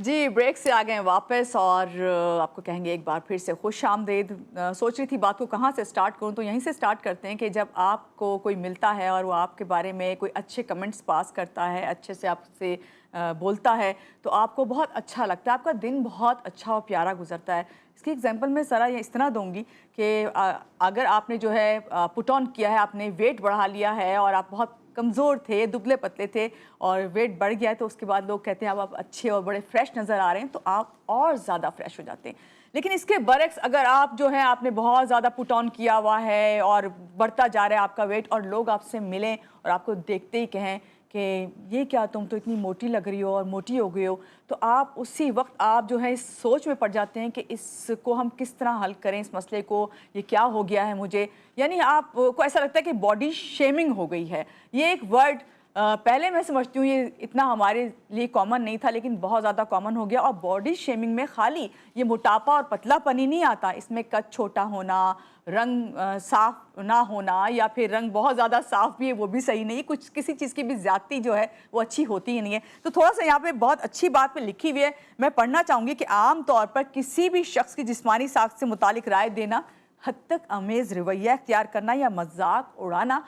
जी, break से आ गए हैं वापस और आपको कहेंगे एक बार फिर से खुश आमदीद। सोच रही थी बात को कहाँ से स्टार्ट करूँ, तो यहीं से स्टार्ट करते हैं कि जब आपको कोई मिलता है और वो आपके बारे में कोई अच्छे कमेंट्स पास करता है, अच्छे से आपसे बोलता है, तो आपको बहुत अच्छा लगता है, आपका दिन बहुत अच्छा और प्यारा गुजरता है। इसकी एग्जांपल मैं ज़रा इस तरह दूंगी कि अगर आपने जो है पुट ऑन किया है, आपने वेट बढ़ा लिया है और आप बहुत कमज़ोर थे, दुबले पतले थे और वेट बढ़ गया है, तो उसके बाद लोग कहते हैं अब आप अच्छे और बड़े फ्रेश नज़र आ रहे हैं, तो आप और ज़्यादा फ्रेश हो जाते हैं। लेकिन इसके बरक्स अगर आप जो है आपने बहुत ज़्यादा पुट ऑन किया हुआ है और बढ़ता जा रहा है आपका वेट और लोग आपसे मिलें और आपको देखते ही कहें कि ये क्या, तुम तो इतनी मोटी लग रही हो और मोटी हो गई हो, तो आप उसी वक्त आप जो है इस सोच में पड़ जाते हैं कि इसको हम किस तरह हल करें, इस मसले को, ये क्या हो गया है मुझे। यानी आपको ऐसा लगता है कि बॉडी शेमिंग हो गई है। ये एक वर्ड पहले मैं समझती हूँ ये इतना हमारे लिए कॉमन नहीं था, लेकिन बहुत ज़्यादा कॉमन हो गया। और बॉडी शेमिंग में खाली ये मोटापा और पतलापन ही नहीं आता, इसमें कद छोटा होना, रंग साफ ना होना, या फिर रंग बहुत ज़्यादा साफ भी है वो भी सही नहीं, कुछ किसी चीज़ की भी ज़्यादती जो है वो अच्छी होती ही नहीं है। तो थोड़ा सा यहाँ पे बहुत अच्छी बात पे लिखी हुई है, मैं पढ़ना चाहूँगी कि आम तौर पर किसी भी शख्स की जिस्मानी साख्त से मुतालिक राय देना, हद तक अमेज़ रवैया इख्तियार करना या मजाक उड़ाना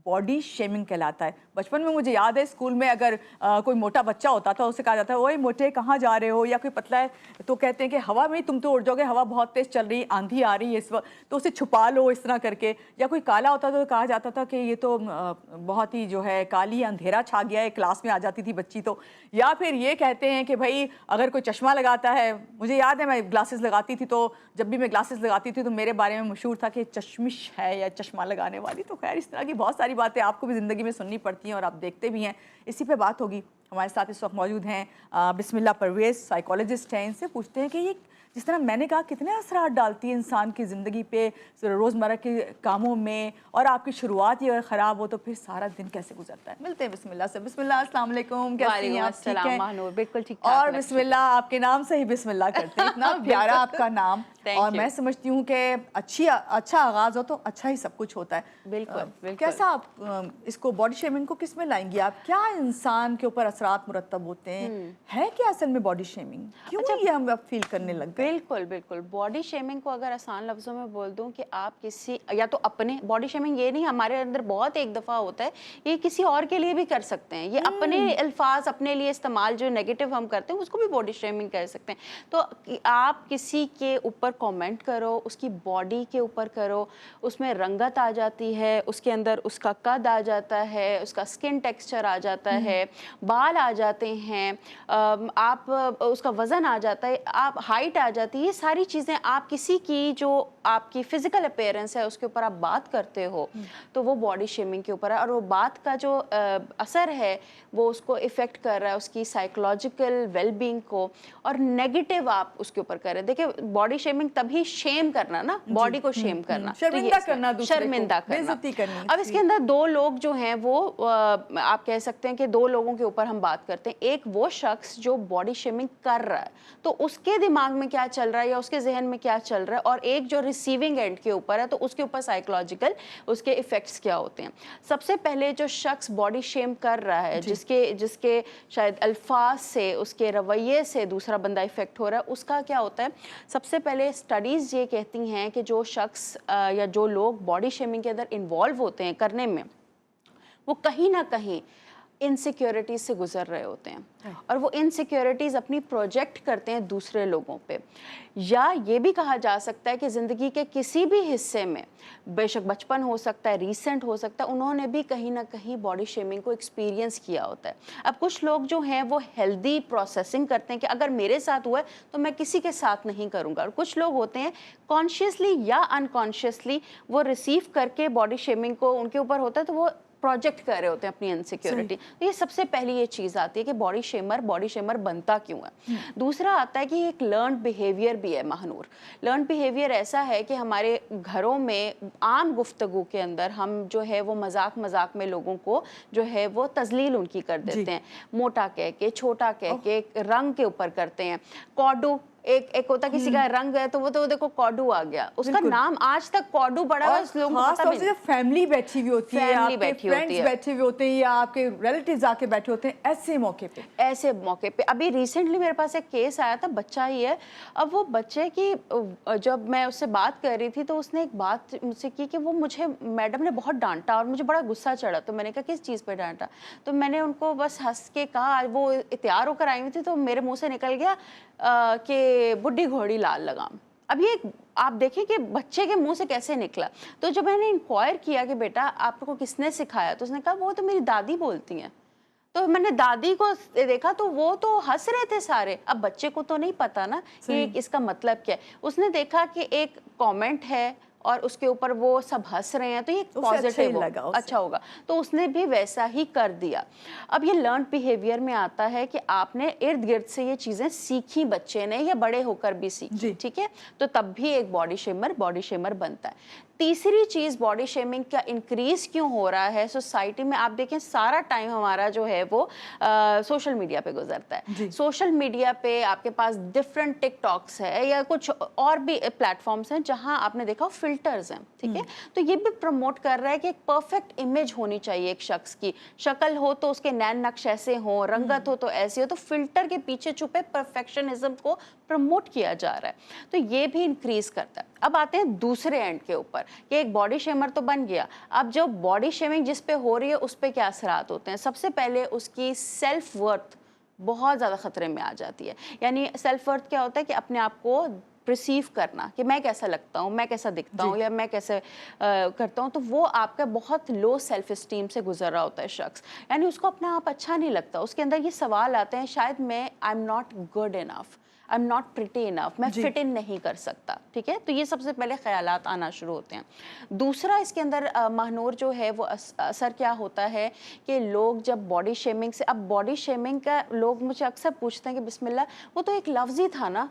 बॉडी शेमिंग कहलाता है। बचपन में मुझे याद है स्कूल में अगर कोई मोटा बच्चा होता था, उसे कहा जाता है ओए मोटे कहाँ जा रहे हो, या कोई पतला है तो कहते हैं कि हवा में तुम तो उड़ जाओगे, हवा बहुत तेज़ चल रही, आंधी आ रही है इस वक्त, तो उसे छुपा लो इस तरह करके। या कोई काला होता तो कहा जाता था कि ये तो बहुत ही जो है काली अंधेरा छा गया है, क्लास में आ जाती थी बच्ची तो। या फिर ये कहते हैं कि भाई अगर कोई चश्मा लगाता है, मुझे याद है मैं ग्लासेस लगाती थी, तो जब भी मैं ग्लासेस लगाती थी तो मेरे बारे में मशहूर था कि चश्मिश है या चश्मा लगाने वाली। तो खैर इस तरह की बहुत सारी बातें आपको भी ज़िंदगी में सुननी पड़ती हैं और आप देखते भी हैं। इसी पे बात होगी। हमारे साथ इस वक्त मौजूद हैं बिस्मिल्लाह परवेज़, साइकोलॉजिस्ट हैं। इनसे पूछते हैं कि ये जिस तरह मैंने कहा कितने असरात डालती है इंसान की ज़िंदगी पे, रोज़मर्रा के कामों में, और आपकी शुरुआत ही अगर ख़राब हो तो फिर सारा दिन कैसे गुजरता है। मिलते हैं बिस्मिल्लाह से। बिस्मिल्लाह, अस्सलाम वालेकुम, कैसी हैं आप? ठीक हैं? बिल्कुल ठीक और बिस्मिल्लाह, आपके नाम से ही बिस्मिल्लाह करते हैं, इतना प्यारा आपका नाम। और मैं समझती हूँ कि अच्छा आगाज़ हो तो अच्छा ही सब कुछ होता है। बिल्कुल कैसा आप इसको बॉडी शेमिंग को किस में लाएंगी आप? क्या इंसान के ऊपर असरात मुरतब होते हैं? है क्या असल में बॉडी शेमिंग? क्यों ये हम अब फील करने लग गए? बिल्कुल बॉडी शेमिंग को अगर आसान लफ्जों में बोल दूं कि आप किसी या तो अपने, बॉडी शेमिंग ये नहीं हमारे अंदर बहुत एक दफ़ा होता है, ये किसी और के लिए भी कर सकते हैं। ये अपने अल्फाज अपने लिए इस्तेमाल जो नेगेटिव हम करते हैं उसको भी बॉडी शेमिंग कर सकते हैं। तो आप किसी के ऊपर कमेंट करो, उसकी बॉडी के ऊपर करो, उसमें रंगत आ जाती है, उसके अंदर उसका कद आ जाता है, उसका स्किन टेक्सचर आ जाता है, बाल आ जाते हैं, आप उसका वज़न आ जाता है, आप हाइट आ जाती है, ये सारी चीज़ें आप किसी की जो आपकी फिजिकल अपीयरेंस है उसके ऊपर आप बात करते हो तो वो बॉडी शेमिंग के ऊपर है। और वो बात का जो असर है वो उसको इफ़ेक्ट कर रहा है, उसकी साइकोलॉजिकल वेलबींग को, और नेगेटिव आप उसके ऊपर कर रहे हैं। देखिए बॉडी शेमिंग तभी शेम करना ना, बॉडी को शेम करना, शर्मिंदा करना, शर्मिंदा करना, बेइज्जती करनी। अब इसके अंदर दो लोग जो हैं वो आप कह सकते हैं कि दो लोगों के ऊपर हम बात करते हैं। एक वो शख्स जो बॉडी शेमिंग कर रहा है तो उसके दिमाग में क्या चल रहा है या उसके जहन में क्या चल रहा है, और एक जो रिसीविंग एंड के ऊपर है तो उसके ऊपर साइकोलॉजिकल उसके इफेक्ट्स क्या होते हैं। सबसे पहले जो शख्स बॉडी शेम कर रहा है, जिसके शायद अल्फाज से, उसके रवैये से दूसरा बंदा इफेक्ट हो रहा है, उसका क्या होता है। सबसे पहले स्टडीज़ ये कहती हैं कि जो शख्स या जो लोग बॉडी शेमिंग के अंदर इन्वॉल्व होते हैं करने में, वो कहीं ना कहीं इनसिक्योरिटीज़ से गुजर रहे होते हैं और वो इनसिक्योरिटीज़ अपनी प्रोजेक्ट करते हैं दूसरे लोगों पे। या ये भी कहा जा सकता है कि ज़िंदगी के किसी भी हिस्से में, बेशक बचपन हो सकता है, रीसेंट हो सकता है, उन्होंने भी कहीं ना कहीं बॉडी शेमिंग को एक्सपीरियंस किया होता है। अब कुछ लोग जो हैं वो हेल्दी प्रोसेसिंग करते हैं कि अगर मेरे साथ हुआ है तो मैं किसी के साथ नहीं करूँगा, और कुछ लोग होते हैं कॉन्शियसली या अनकॉन्शियसली वो रिसीव करके बॉडी शेमिंग को उनके ऊपर होता है तो वो प्रोजेक्ट कर रहे होते हैं अपनी इनसिक्योरिटी। तो ये सबसे पहली ये चीज़ आती है कि बॉडी शेमर बनता क्यों है। दूसरा आता है कि एक लर्नड बिहेवियर भी है महानूर। लर्नड बिहेवियर ऐसा है कि हमारे घरों में आम गुफ्तगू के अंदर हम जो है वो मजाक में लोगों को जो है वो तजलील उनकी कर देते हैं, मोटा कह के, छोटा कह के, रंग के ऊपर करते हैं। कॉडो एक होता किसी का रंग है तो वो देखो कॉडू आ गया, उसका नाम आज तक कॉडू पड़ा हुआ है, लोगों को पता भी नहीं। फैमिली बैठी हुई होती है, फैमिली आपके बैठी होती फ्रेंड्स है, बैठे हुए होते हैं या आपके रिलेटिव्स आके बैठे होते हैं, ऐसे मौके पे अभी रिसेंटली मेरे पास एक केस आया था, बच्चा ही है। अब वो बच्चे की जब मैं उससे बात कर रही थी तो उसने एक बात मुझसे की कि वो मुझे मैडम ने बहुत डांटा और मुझे बड़ा गुस्सा चढ़ा। तो मैंने कहा किस चीज़ पे डांटा? तो मैंने उनको बस हंस के कहा, वो तैयार होकर आई हुई थी तो मेरे मुंह से निकल गया कि बुढ़ी घोड़ी लाल लगाम। अब ये आप देखें कि बच्चे के मुंह से कैसे निकला। तो जब मैंने इंक्वायर किया कि बेटा आपको किसने सिखाया, तो उसने कहा वो तो मेरी दादी बोलती हैं। तो मैंने दादी को देखा तो वो तो हंस रहे थे सारे। अब बच्चे को तो नहीं पता ना कि इसका मतलब क्या है। उसने देखा कि एक कमेंट है और उसके ऊपर वो सब हंस रहे हैं तो ये पॉजिटिव अच्छा होगा, तो उसने भी वैसा ही कर दिया। अब ये लर्न बिहेवियर में आता है कि आपने इर्द गिर्द से ये चीजें सीखी बच्चे ने या बड़े होकर भी सीखी, ठीक है, तो तब भी एक बॉडी शेमर बनता है। तीसरी चीज बॉडी शेमिंग का इंक्रीज क्यों हो रहा है सोसाइटी में, आप देखें सारा टाइम हमारा जो है वो सोशल मीडिया पे गुजरता है। सोशल मीडिया पे आपके पास डिफरेंट टिकटॉक्स है या कुछ और भी प्लेटफॉर्म्स हैं जहां आपने देखा फिल्टर्स हैं, ठीक है, तो ये भी प्रमोट कर रहा है कि एक परफेक्ट इमेज होनी चाहिए एक शख्स की, शक्ल हो तो उसके नैन नक्श ऐसे हो, रंगत हो तो ऐसी हो, तो फिल्टर के पीछे छुपे परफेक्शनिज्म को प्रमोट किया जा रहा है, तो ये भी इंक्रीज करता है। अब आते हैं दूसरे एंड के ऊपर कि एक बॉडी शेमर तो बन गया, अब जो बॉडी शेमिंग जिस पे हो रही है उस पे क्या असरात होते हैं। सबसे पहले उसकी सेल्फ वर्थ बहुत ज़्यादा खतरे में आ जाती है। यानी सेल्फ वर्थ क्या होता है कि अपने आप को परसीव करना कि मैं कैसा लगता हूँ, मैं कैसा दिखता हूँ या मैं कैसे करता हूँ, तो वो आपका बहुत लो सेल्फ एस्टीम से गुजर रहा होता है शख्स, यानी उसको अपना आप अच्छा नहीं लगता। उसके अंदर ये सवाल आते हैं शायद मैं I am not good enough, I am not pretty enough, मैं फिट इन नहीं कर सकता, ठीक है, तो ये सबसे पहले ख्यालात आना शुरू होते हैं। दूसरा इसके अंदर महनूर जो है वो असर क्या होता है कि लोग जब बॉडी शेमिंग से, अब बॉडी शेमिंग का लोग मुझे अक्सर पूछते हैं कि बिस्मिल्लाह वो तो एक लफ्ज़ ही था ना,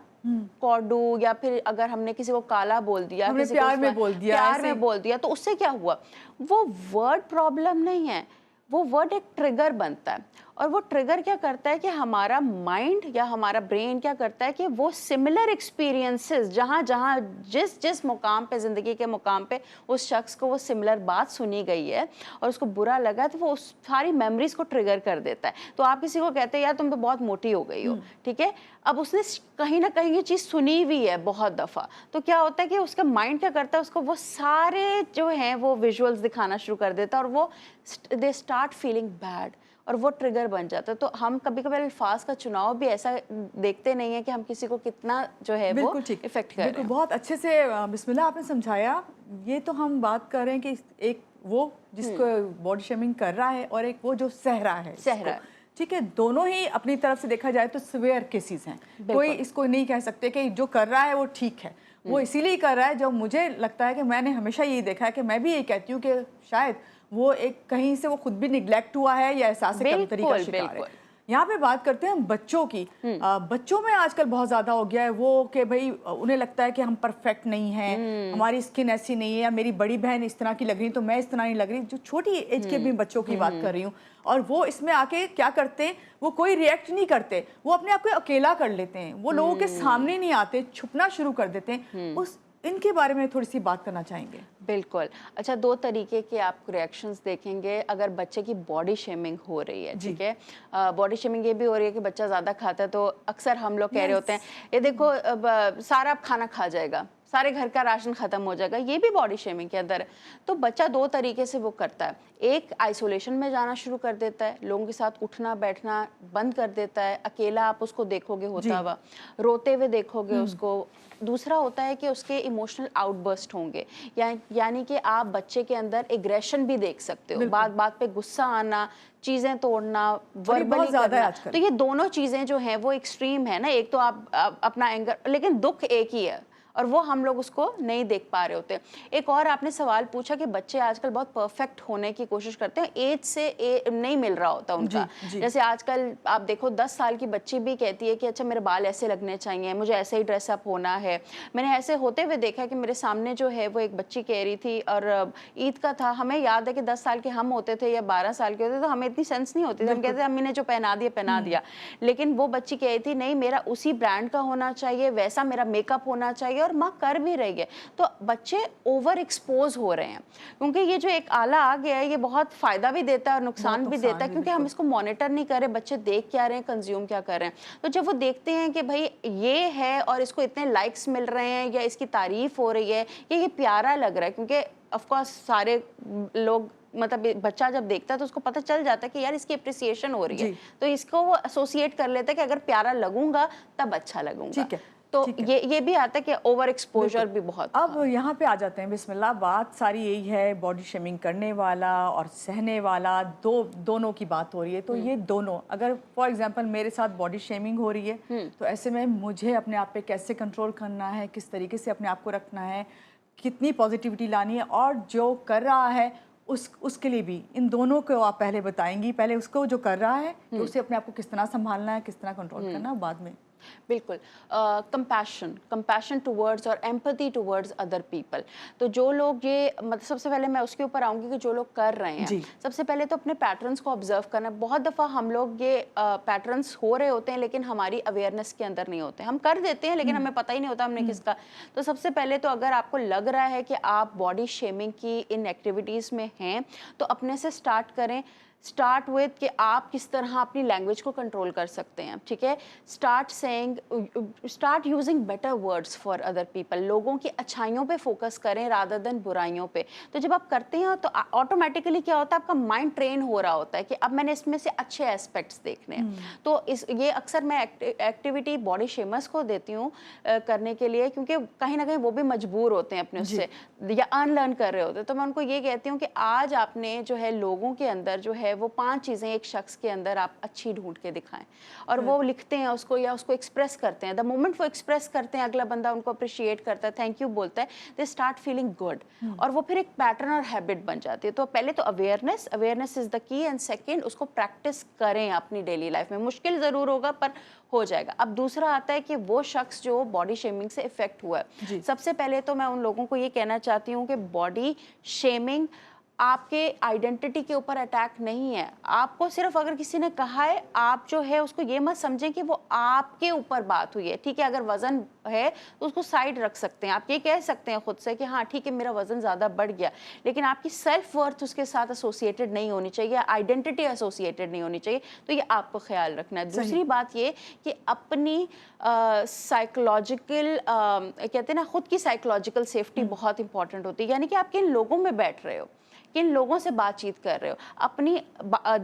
कॉडू, या फिर अगर हमने किसी को काला बोल दिया, किसी प्यार को में बोल दिया तो उससे क्या हुआ। वो वर्ड प्रॉब्लम नहीं है, वो वर्ड एक ट्रिगर बनता है, और वो ट्रिगर क्या करता है कि हमारा माइंड या हमारा ब्रेन क्या करता है कि वो सिमिलर एक्सपीरियंसेस जहाँ जहाँ जिस मुकाम पे, ज़िंदगी के मुकाम पे उस शख्स को वो सिमिलर बात सुनी गई है और उसको बुरा लगा है, तो वो उस सारी मेमोरीज को ट्रिगर कर देता है। तो आप किसी को कहते हैं यार तुम तो बहुत मोटी हो गई हो, ठीक है, अब उसने कहीं ना कहीं ये चीज़ सुनी हुई है बहुत दफ़ा, तो क्या होता है कि उसका माइंड क्या करता है, उसको वो सारे जो हैं वो विजुअल्स दिखाना शुरू कर देता है और वो दे स्टार्ट फीलिंग बैड और वो ट्रिगर बन जाता है। तो हम कभी कभी अल्फाज का चुनाव भी ऐसा देखते नहीं है कि हम किसी को कितना जो है वो इफेक्ट कर रहे हैं। बहुत अच्छे से बिस्मिल्लाह आपने समझाया। ये तो हम बात कर रहे हैं कि एक वो जिसको बॉडी शेमिंग कर रहा है और एक वो जो सह रहा है, ठीक है, दोनों ही अपनी तरफ से देखा जाए तो सिवियर केसेस हैं। कोई इसको नहीं कह सकते कि जो कर रहा है वो ठीक है, वो इसीलिए कर रहा है। जो मुझे लगता है कि मैंने हमेशा यही देखा है कि मैं भी यही कहती हूँ कि शायद वो एक कहीं से वो खुद भी निगलेक्ट हुआ है या एहसास कमतरी का शिकार है। यहाँ पे बात करते हैं बच्चों की। बच्चों में आजकल बहुत ज़्यादा हो गया है वो कि भाई उन्हें लगता है कि हम परफेक्ट नहीं हैं, हमारी स्किन ऐसी नहीं है, या मेरी बड़ी बहन इस तरह की लग रही तो मैं इस तरह नहीं लग रही। जो छोटी एज के भी बच्चों की बात कर रही हूँ, और वो इसमें आके क्या करते हैं, वो कोई रिएक्ट नहीं करते, वो अपने आप को अकेला कर लेते हैं, वो लोगों के सामने नहीं आते, छुपना शुरू कर देते हैं। उस इनके बारे में थोड़ी सी बात करना चाहेंगे। बिल्कुल। अच्छा, दो तरीके के आप रिएक्शंस देखेंगे अगर बच्चे की बॉडी शेमिंग हो रही है, ठीक है। बॉडी शेमिंग ये भी हो रही है कि बच्चा ज़्यादा खाता है तो अक्सर हम लोग कह रहे होते हैं ये देखो सारा खाना खा जाएगा, सारे घर का राशन खत्म हो जाएगा, ये भी बॉडी शेमिंग के अंदर है। तो बच्चा दो तरीके से वो करता है, एक आइसोलेशन में जाना शुरू कर देता है, लोगों के साथ उठना बैठना बंद कर देता है, अकेला आप उसको देखोगे होता हुआ, रोते हुए देखोगे उसको। दूसरा होता है कि उसके इमोशनल आउटबर्स्ट होंगे, यानी कि आप बच्चे के अंदर एग्रेशन भी देख सकते हो, बात बात पे गुस्सा आना, चीज़ें तोड़ना, वर्बली करना। तो ये दोनों चीज़ें जो हैं वो एक्सट्रीम है ना, एक तो आप अपना एंगर, लेकिन दुख एक ही है اور وہ ہم لوگ اس کو نہیں دیکھ پا رہے ہوتے. ایک اور آپ نے سوال پوچھا کہ بچے آج کل بہت پرفیکٹ ہونے کی کوشش کرتے ہیں, ایج سے نہیں مل رہا ہوتا ان کا. جیسے آج کل آپ دیکھو 10 سال کی بچی بھی کہتی ہے کہ اچھا میرے بال ایسے لگنے چاہیے, مجھے ایسے ہی ڈریس اپ ہونا ہے. میں نے ایسے ہوتے ہوئے دیکھا کہ میرے سامنے جو ہے وہ ایک بچی کہہ رہی تھی, اور عید کا تھا, ہمیں یاد ہے کہ 10 سال کے ہم ہوتے تھے یا 12 سال کے ہوتے تو ہمیں اتنی سینس نہیں ہوتی تھی, ہم کہتے امی نے جو پہنا دیا. لیکن وہ بچی کہہ رہی تھی نہیں میرا اسی برانڈ کا ہونا چاہیے, ویسا میرا میک اپ ہونا چاہیے, اور ماں کر بھی رہی ہے. تو بچے اوور ایکسپوز ہو رہے ہیں, کیونکہ یہ جو ایک آلہ آ گیا ہے یہ بہت فائدہ بھی دیتا ہے اور نقصان بھی دیتا ہے, کیونکہ ہم اس کو مانیٹر نہیں کر رہے بچے دیکھ کیا رہے ہیں, کنزیوم کیا کر رہے ہیں. تو جب وہ دیکھتے ہیں کہ بھائی یہ ہے اور اس کو اتنے لائکس مل رہے ہیں یا اس کی تعریف ہو رہی ہے یا یہ پیارا لگ رہا ہے, کیونکہ آف کورس سارے لوگ مطلب بچہ جب دیکھتا ہے تو اس کو پتہ چل جاتا ہے کہ یار اس کی اپریسیشن ہو رہی ہے, تو اس کو وہ ایسوسیٹ کر لیتا ہے کہ اگر پیارا لگوں گا تب اچھا لگوں گا. تو یہ بھی آتا ہے کہ اوور ایکسپوجر بھی بہت. اب یہاں پہ آ جاتے ہیں, بسم اللہ, بات ساری یہی ہے باڈی شیمنگ کرنے والا اور سہنے والا, دونوں کی بات ہو رہی ہے. تو یہ دونوں, اگر فار ایگزامپل میرے ساتھ باڈی شیمنگ ہو رہی ہے تو ایسے میں مجھے اپنے آپ پہ کیسے کنٹرول کرنا ہے, کس طریقے سے اپنے آپ کو رکھنا ہے, کتنی پازیٹیوٹی لانی ہے, اور جو کر رہا ہے اس کے لیے بھی, ان دونوں کو آپ پہلے بتائیں گی, پہلے اس کو جو کر رہا ہے کہ اسے اپنے آپ کو کس طرح سنبھالنا ہے, کس طرح کنٹرول کرنا ہے, بعد میں. بالکل. کمپیشن ٹورڈز اور ایمپتھی ٹورڈز ادر پیپل. تو جو لوگ یہ مطلب سب سے پہلے میں اس کے اوپر آؤں گی کہ جو لوگ کر رہے ہیں, سب سے پہلے تو اپنے پیٹرنس کو آبزرو کرنا. بہت دفعہ ہم لوگ یہ پیٹرنس ہو رہے ہوتے ہیں لیکن ہماری اویئرنیس کے اندر نہیں ہوتے, ہم کر دیتے ہیں لیکن ہمیں پتہ ہی نہیں ہوتا ہم نے کس کا. تو سب سے پہلے تو اگر آپ کو لگ رہا ہے کہ آپ باڈی شیمنگ کی ان ایکٹیویٹیز میں ہیں تو اپنے سے سٹارٹ کریں. اسٹارٹ وتھ کہ آپ کس طرح اپنی لینگویج کو کنٹرول کر سکتے ہیں, ٹھیک ہے. Start using better words for other people. لوگوں کی اچھائیوں پہ فوکس کریں رادر دین برائیوں پہ. تو جب آپ کرتے ہیں تو آٹومیٹیکلی کیا ہوتا ہے, آپ کا مائنڈ ٹرین ہو رہا ہوتا ہے کہ اب میں نے اس میں سے اچھے ایسپیکٹس دیکھنے ہیں. تو یہ اکثر میں ایکٹیویٹی باڈی شیمرز کو دیتی ہوں کرنے کے لیے, کیونکہ کہیں نہ کہیں وہ بھی مجبور ہوتے ہیں اپنے اس سے یا ان لرن کر رہے ہوتے ہیں. تو میں ان کو یہ کہتی ہوں کہ آج آپ نے جو ہے لوگوں کے اندر جو ہے وہ 5 چیزیں ایک شخص کے اندر آپ اچھی ڈھونڈ کے دکھائیں, اور وہ لکھتے ہیں اس کو یا اس کو ایکسپریس کرتے ہیں. دا مومنٹ وہ ایکسپریس کرتے ہیں اگلا بندہ ان کو اپریشیٹ کرتا ہے, تھینک یو بولتا ہے, دے اسٹارٹ فیلنگ گڈ, اور وہ پھر ایک پیٹرن اور ہیبٹ بن جاتی ہے. تو پہلے تو اویئرنیس از دا کی, اینڈ سیکنڈ اس کو پریکٹس کریں اپنی ڈیلی لائف میں. مشکل ضرور ہوگا پر ہو جائے گا. اب دوسرا آتا ہے کہ وہ شخص جو باڈی شیمنگ سے افیکٹ ہوا ہے, سب سے پہلے تو میں ان لوگوں کو یہ کہنا چاہتی ہوں کہ باڈی شیمنگ آپ کے آئیڈینٹی کے اوپر اٹیک نہیں ہے. آپ کو صرف اگر کسی نے کہا ہے, آپ جو ہے اس کو یہ مت سمجھیں کہ وہ آپ کے اوپر بات ہوئی ہے, ٹھیک ہے. اگر وزن ہے تو اس کو سائڈ رکھ سکتے ہیں, آپ یہ کہہ سکتے ہیں خود سے کہ ہاں ٹھیک ہے میرا وزن زیادہ بڑھ گیا, لیکن آپ کی سیلف ورتھ اس کے ساتھ ایسوسیٹڈ نہیں ہونی چاہیے, آئیڈینٹی ایسوسیٹڈ نہیں ہونی چاہیے. تو یہ آپ کو خیال رکھنا ہے. دوسری بات یہ کہ اپنی سائیکولوجیکل کہتے ہیں نا, خود کی سائیکولوجیکل سیفٹی بہت امپورٹنٹ ہوتی ہے. یعنی کہ آپ کن لوگوں میں بیٹھ رہے ہو, کن لوگوں سے بات چیت کر رہے ہو, اپنی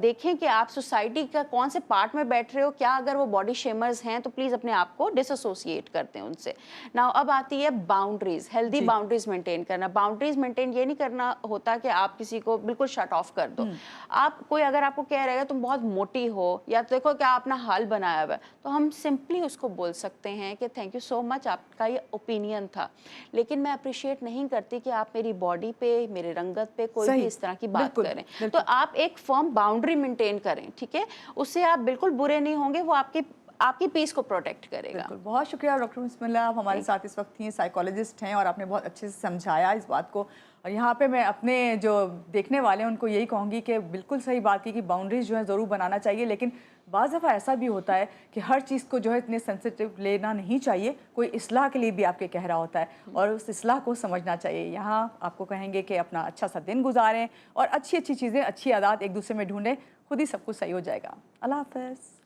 دیکھیں کہ آپ سوسائٹی کا کون سے پارٹ میں بیٹھ رہے ہو. کیا اگر وہ باڈی شیمرز ہیں تو پلیز اپنے آپ کو ڈس ایسوسیٹ کرتے ہیں ان سے. ناؤ اب آتی ہے باؤنڈریز, ہیلدی باؤنڈریز مینٹین کرنا. باؤنڈریز مینٹین یہ نہیں کرنا ہوتا کہ آپ کسی کو بالکل شٹ آف کر دو. آپ کوئی اگر آپ کو کہہ رہے گا تم بہت موٹی ہو یا دیکھو کیا اپنا حال بنایا ہوا ہے, تو ہم سمپلی اس کو بول سکتے ہیں کہ تھینک یو سو مچ, آپ کا یہ اوپینین تھا, لیکن میں اپریشیٹ نہیں کرتی کہ آپ میری باڈی پہ, میرے رنگت پہ کوئی بھی اس طرح کی بات کریں. تو آپ ایک فرم باؤنڈری مینٹین کریں, ٹھیک ہے. اس سے آپ بالکل برے نہیں ہوں گے, وہ آپ کی پیس کو پروٹیکٹ کرے گا. بالکل. بہت شکریہ ڈاکٹر بسم اللہ, آپ ہمارے ساتھ اس وقت تھیں, سائیکالوجسٹ ہیں, اور آپ نے بہت اچھے سے سمجھایا اس بات کو. اور یہاں پہ میں اپنے جو دیکھنے والے ہیں ان کو یہی کہوں گی کہ بالکل صحیح بات کی کہ باؤنڈریز جو ہے ضرور بنانا چاہیے, لیکن بعض دفعہ ایسا بھی ہوتا ہے کہ ہر چیز کو جو ہے اتنے سینسیٹیو لینا نہیں چاہیے. کوئی اصلاح کے لیے بھی آپ کے کہہ رہا ہوتا ہے اور اس اصلاح کو سمجھنا چاہیے. یہاں آپ کو کہیں گے کہ اپنا اچھا سا دن گزاریں اور اچھی چیزیں, اچھی عادات ایک دوسرے میں ڈھونڈیں, خود ہی سب کچھ صحیح ہو جائے گا. اللہ حافظ.